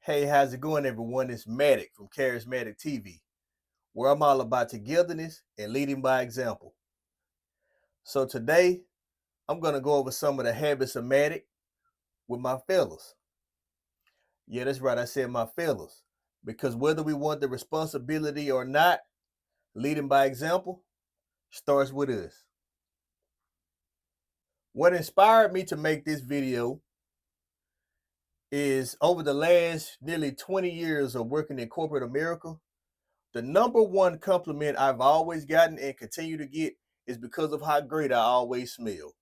Hey, how's it going, everyone? It's Mattik from Charismatic TV, where I'm all about togetherness and leading by example. So today, I'm going to go over some of the habits of Mattik with my fellas. Yeah, that's right, I said my fellas. Because whether we want the responsibility or not, leading by example starts with us. What inspired me to make this video is over the last nearly 20 years of working in corporate America, the number one compliment I've always gotten and continue to get is because of how great I always smell.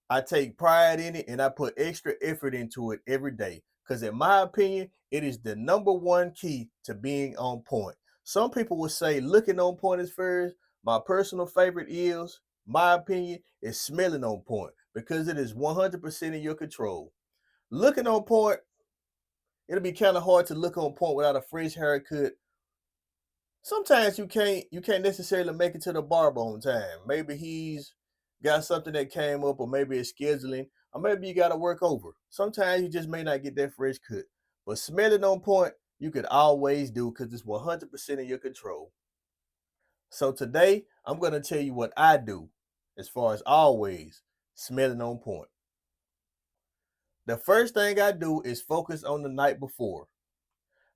I take pride in it and I put extra effort into it every day because, in my opinion, it is the number one key to being on point. Some people would say looking on point is first. My personal favorite is, my opinion, is smelling on point because it is 100% in your control. Looking on point, it'll be kind of hard to look on point without a fresh haircut. Sometimes you can't necessarily make it to the barber on time. Maybe he's got something that came up, or maybe it's scheduling, or maybe you got to work over. Sometimes you just may not get that fresh cut. But smelling on point, you could always do because it's 100% in your control. So today, I'm going to tell you what I do as far as always smelling on point. The first thing I do is focus on the night before.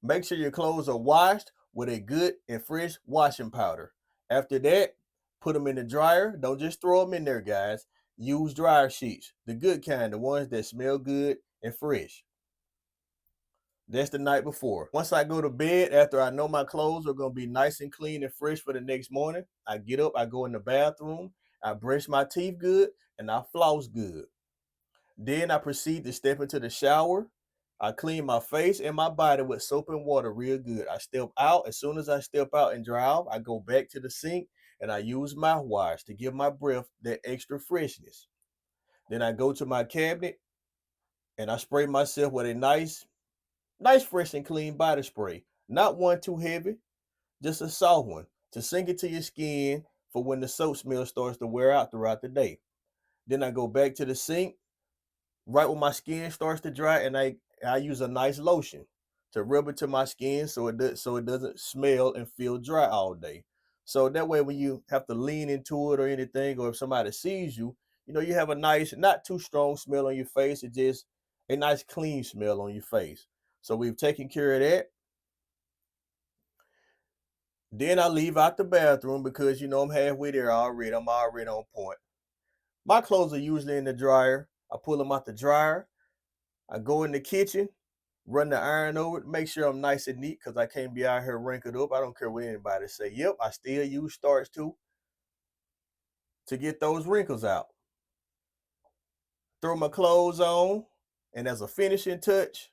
Make sure your clothes are washed with a good and fresh washing powder. After that, put them in the dryer. Don't just throw them in there, guys. Use dryer sheets, the good kind, the ones that smell good and fresh. That's the night before. Once I go to bed, after I know my clothes are going to be nice and clean and fresh for the next morning, I get up, I go in the bathroom, I brush my teeth good, and I floss good. Then I proceed to step into the shower. I clean my face and my body with soap and water real good. I step out. As soon as I step out and dry off, I go back to the sink and I use mouthwash to give my breath that extra freshness. Then I go to my cabinet and I spray myself with a nice fresh and clean body spray. Not one too heavy, just a soft one to sink into your skin for when the soap smell starts to wear out throughout the day. Then I go back to the sink right when my skin starts to dry, and I use a nice lotion to rub it to my skin so it doesn't smell and feel dry all day. So that way, when you have to lean into it or anything, or if somebody sees you, you have a nice, not too strong smell on your face. It just a nice clean smell on your face. So we've taken care of that. Then I leave out the bathroom because I'm halfway there already. I'm already on point. My clothes are usually in the dryer. I pull them out the dryer. I go in the kitchen, run the iron over it, make sure I'm nice and neat because I can't be out here wrinkled up. I don't care what anybody say. Yep, I still use starch too to get those wrinkles out. Throw my clothes on, and as a finishing touch,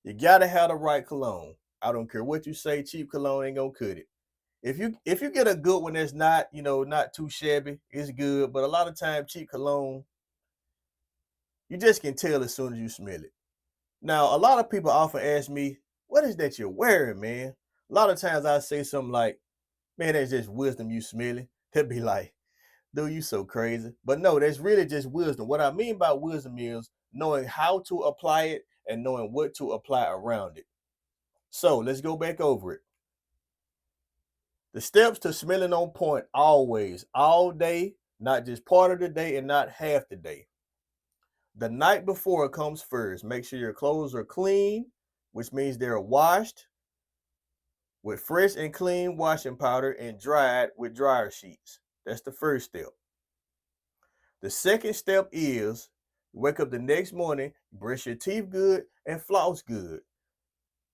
you gotta have the right cologne. I don't care what you say, cheap cologne ain't gonna cut it. If you get a good one that's not too shabby, it's good. But a lot of times cheap cologne, you just can tell as soon as you smell it. Now, a lot of people often ask me, what is that you're wearing, man? A lot of times I say something like, man, that's just wisdom you smelling. They'll be like, dude, you so crazy. But no, that's really just wisdom. What I mean by wisdom is knowing how to apply it and knowing what to apply around it. So let's go back over it. The steps to smelling on point always, all day, not just part of the day and not half the day. The night before comes first. Make sure your clothes are clean, which means they're washed with fresh and clean washing powder and dried with dryer sheets. That's the first step. The second step is wake up the next morning, brush your teeth good, and floss good.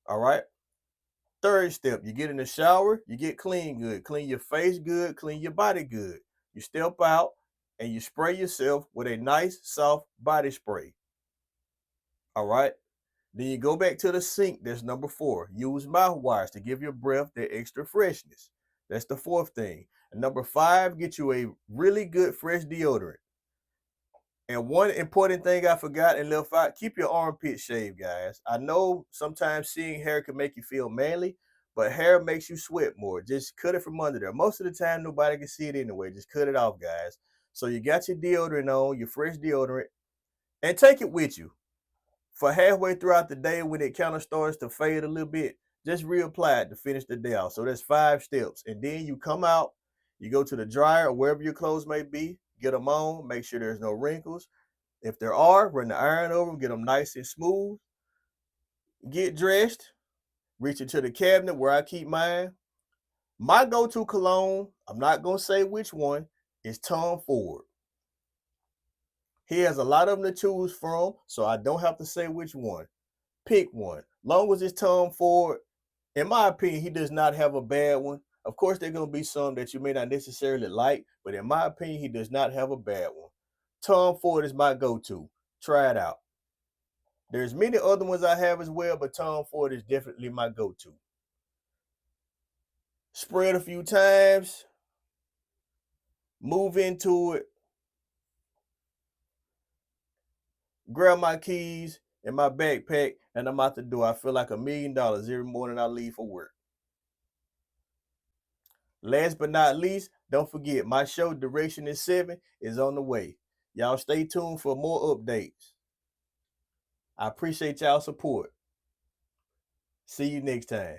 All right. Third step, you get in the shower, you get clean good. Clean your face good, clean your body good. You step out and you spray yourself with a nice, soft body spray. All right. Then you go back to the sink. That's number 4. Use mouthwash to give your breath that extra freshness. That's the fourth thing. And number 5, get you a really good fresh deodorant. And one important thing I forgot and left out, keep your armpit shaved, guys. I know sometimes seeing hair can make you feel manly, but hair makes you sweat more. Just cut it from under there. Most of the time, nobody can see it anyway. Just cut it off, guys. So you got your deodorant on, your fresh deodorant, and take it with you. For halfway throughout the day, when it kind of starts to fade a little bit, just reapply it to finish the day off. So that's 5 steps. And then you come out, you go to the dryer or wherever your clothes may be, get them on, make sure there's no wrinkles. If there are, run the iron over them, get them nice and smooth. Get dressed, reach into the cabinet where I keep mine. My go-to cologne, I'm not going to say which one, is Tom Ford. He has a lot of them to choose from, so I don't have to say which one. Pick one. Long as it's Tom Ford, in my opinion, he does not have a bad one. Of course, there are going to be some that you may not necessarily like, but in my opinion, he does not have a bad one. Tom Ford is my go-to. Try it out. There's many other ones I have as well, but Tom Ford is definitely my go-to. Spray it a few times, move into it, grab my keys and my backpack, and I'm out the door. I feel like $1 million every morning I leave for work. Last but not least, don't forget my show Direction is 7 is on the way. Y'all stay tuned for more updates. I appreciate y'all support. See you next time.